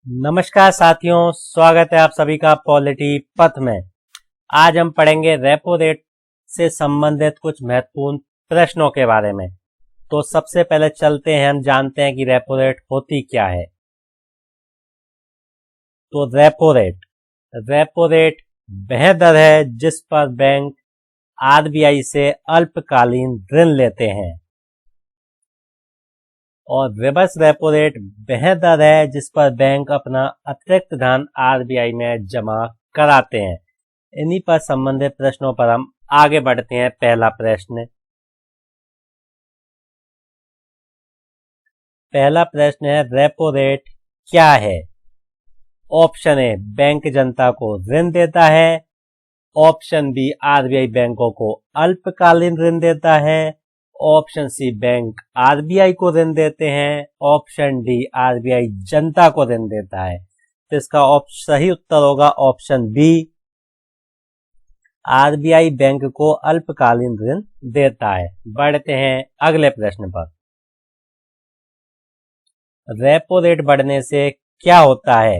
नमस्कार साथियों, स्वागत है आप सभी का पॉलिटी पथ में। आज हम पढ़ेंगे रेपो रेट से संबंधित कुछ महत्वपूर्ण प्रश्नों के बारे में। तो सबसे पहले चलते हैं, हम जानते हैं कि रेपो रेट होती क्या है। तो रेपो रेट वह दर है जिस पर बैंक आरबीआई से अल्पकालीन ऋण लेते हैं, और रिवर्स रेपो रेट वह दर है जिस पर बैंक अपना अतिरिक्त धन आरबीआई में जमा कराते हैं। इन्हीं पर संबंधित प्रश्नों पर हम आगे बढ़ते हैं। पहला प्रश्न है, रेपो रेट क्या है। ऑप्शन ए, बैंक जनता को ऋण देता है। ऑप्शन बी, आरबीआई बैंकों को अल्पकालीन ऋण देता है। ऑप्शन सी, बैंक आरबीआई को ऋण देते हैं। ऑप्शन डी, आरबीआई जनता को ऋण देता है। तो इसका सही उत्तर होगा ऑप्शन बी, आरबीआई बैंक को अल्पकालीन ऋण देता है। बढ़ते हैं अगले प्रश्न पर। रेपो रेट बढ़ने से क्या होता है।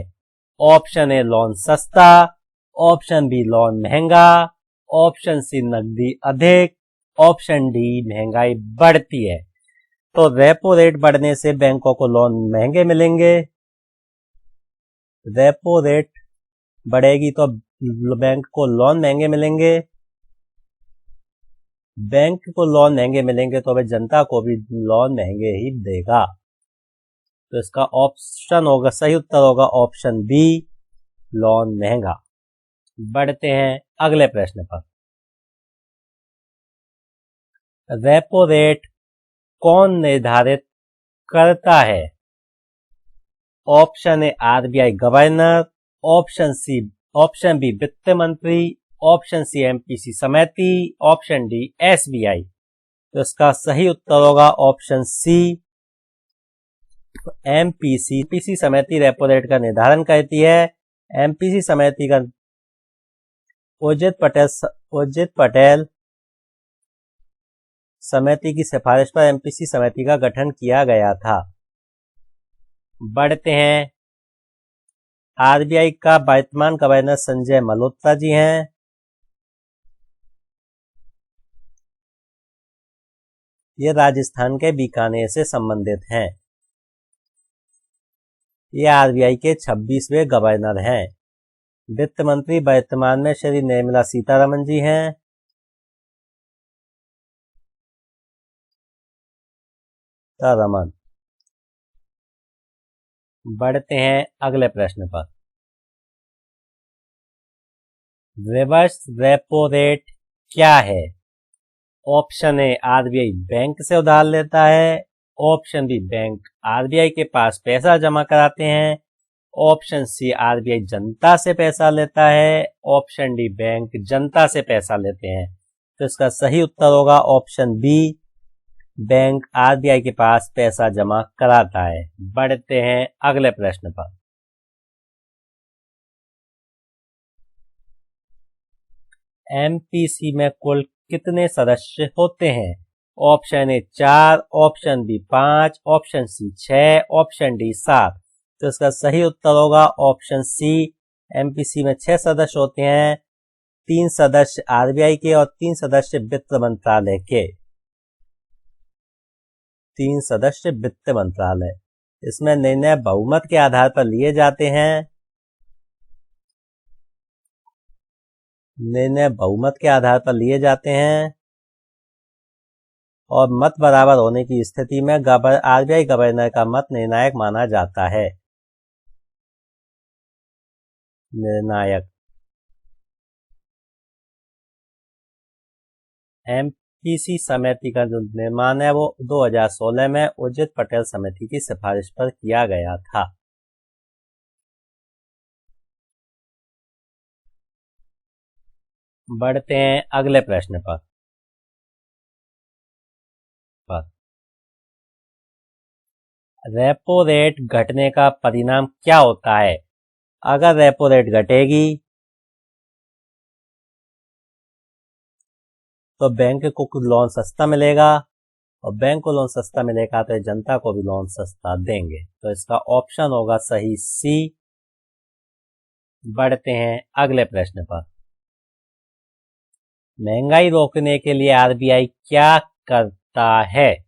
ऑप्शन ए, लोन सस्ता। ऑप्शन बी, लोन महंगा। ऑप्शन सी, नकदी अधिक। ऑप्शन डी, महंगाई बढ़ती है। तो रेपो रेट बढ़ने से बैंकों को लोन महंगे मिलेंगे। रेपो रेट बढ़ेगी तो बैंक को लोन महंगे मिलेंगे। बैंक को लोन महंगे मिलेंगे तो वह जनता को भी लोन महंगे ही देगा। तो इसका ऑप्शन होगा, सही उत्तर होगा ऑप्शन बी, लोन महंगा। बढ़ते हैं अगले प्रश्न पर। रेपो रेट कौन निर्धारित करता है। Option A, RBI governor. Option B, वित्त मंत्री। ऑप्शन सी, एमपीसी समिति। Option D, SBI. तो इसका सही उत्तर होगा ऑप्शन सी, एमपीसी समिति रेपो रेट का निर्धारण करती है। एमपीसी समिति का उर्जित पटेल समिति की सिफारिश पर एमपीसी समिति का गठन किया गया था। बढ़ते हैं, आरबीआई का वर्तमान गवर्नर संजय मल्होत्रा जी हैं। ये राजस्थान के बीकानेर से संबंधित हैं। ये आरबीआई के 26वें गवर्नर हैं। वित्त मंत्री वर्तमान में श्री निर्मला सीतारमण जी हैं। रमन। बढ़ते हैं अगले प्रश्न पर। रिवर्स रेपो रेट क्या है। ऑप्शन ए, आरबीआई बैंक से उधार लेता है। ऑप्शन बी, बैंक आरबीआई के पास पैसा जमा कराते हैं। ऑप्शन सी, आरबीआई जनता से पैसा लेता है। ऑप्शन डी, बैंक जनता से पैसा लेते हैं। तो इसका सही उत्तर होगा ऑप्शन बी, बैंक आरबीआई के पास पैसा जमा कराता है। बढ़ते हैं अगले प्रश्न पर। एमपीसी में कुल कितने सदस्य होते हैं। Option A 4, option B 5, option C 6, option D 7। तो इसका सही उत्तर होगा ऑप्शन सी, एमपीसी में 6 सदस्य होते हैं। 3 सदस्य आरबीआई के और 3 सदस्य वित्त मंत्रालय के। 3 सदस्य वित्त मंत्रालय। इसमें निर्णय बहुमत के आधार पर लिए जाते हैं। निर्णय बहुमत के आधार पर लिए जाते हैं और मत बराबर होने की स्थिति में आरबीआई गवर्नर का मत निर्णायक माना जाता है। निर्णायक। एमपीसी समिति का जो निर्माण है वो 2016 में उर्जित पटेल समिति की सिफारिश पर किया गया था। बढ़ते हैं अगले प्रश्न पर। रेपो रेट घटने का परिणाम क्या होता है। अगर रेपो रेट घटेगी तो बैंक को कुछ लोन सस्ता मिलेगा और बैंक को लोन सस्ता मिलेगा तो जनता को भी लोन सस्ता देंगे। तो इसका ऑप्शन होगा सही सी। बढ़ते हैं अगले प्रश्न पर। महंगाई रोकने के लिए आरबीआई क्या करता है?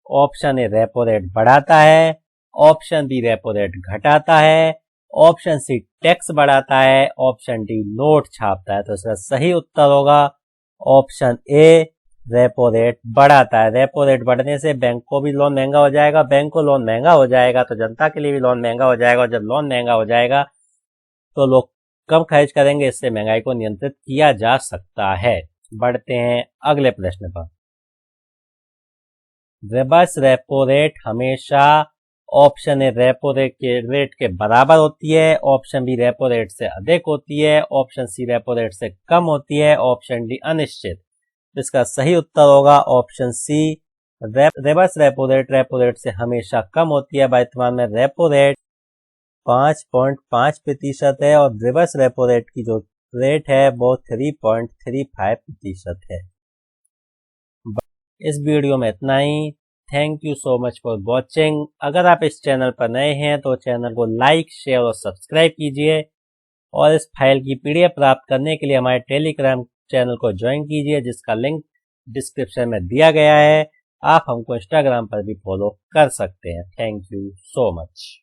ऑप्शन ए रेपो रेट बढ़ाता है, ऑप्शन बी रेपो रेट घटाता है, ऑप्शन सी टैक्स बढ़ाता है, ऑप्शन डी नोट छापता है। तो इसका सही उत्तर होगा ऑप्शन ए, रेपो रेट बढ़ाता है। रेपो रेट बढ़ने से बैंक को भी लोन महंगा हो जाएगा, बैंक को लोन महंगा हो जाएगा तो जनता के लिए भी लोन महंगा हो जाएगा, और जब लोन महंगा हो जाएगा तो लोग कम खर्च करेंगे। इससे महंगाई को नियंत्रित किया जा सकता है। बढ़ते हैं अगले प्रश्न पर। रिवर्स रेपो रेट हमेशा ऑप्शन ए रेपो रेट के बराबर होती है, ऑप्शन बी रेपो रेट से अधिक होती है, ऑप्शन सी रेपो रेट से कम होती है, ऑप्शन डी अनिश्चित। इसका सही उत्तर होगा option C, reverse repo rate से हमेशा कम होती है। वर्तमान में रेपो रेट 5.5% है और रिवर्स रेपो रेट की जो रेट है वो 3.35% है। इस वीडियो में इतना ही। Thank you so much for watching. अगर आप इस चैनल पर नए हैं तो चैनल को लाइक, शेयर और सब्सक्राइब कीजिए, और इस फाइल की पीडीएफ प्राप्त करने के लिए हमारे टेलीग्राम चैनल को ज्वाइन कीजिए, जिसका लिंक डिस्क्रिप्शन में दिया गया है। आप हमको इंस्टाग्राम पर भी फॉलो कर सकते हैं। Thank you so much.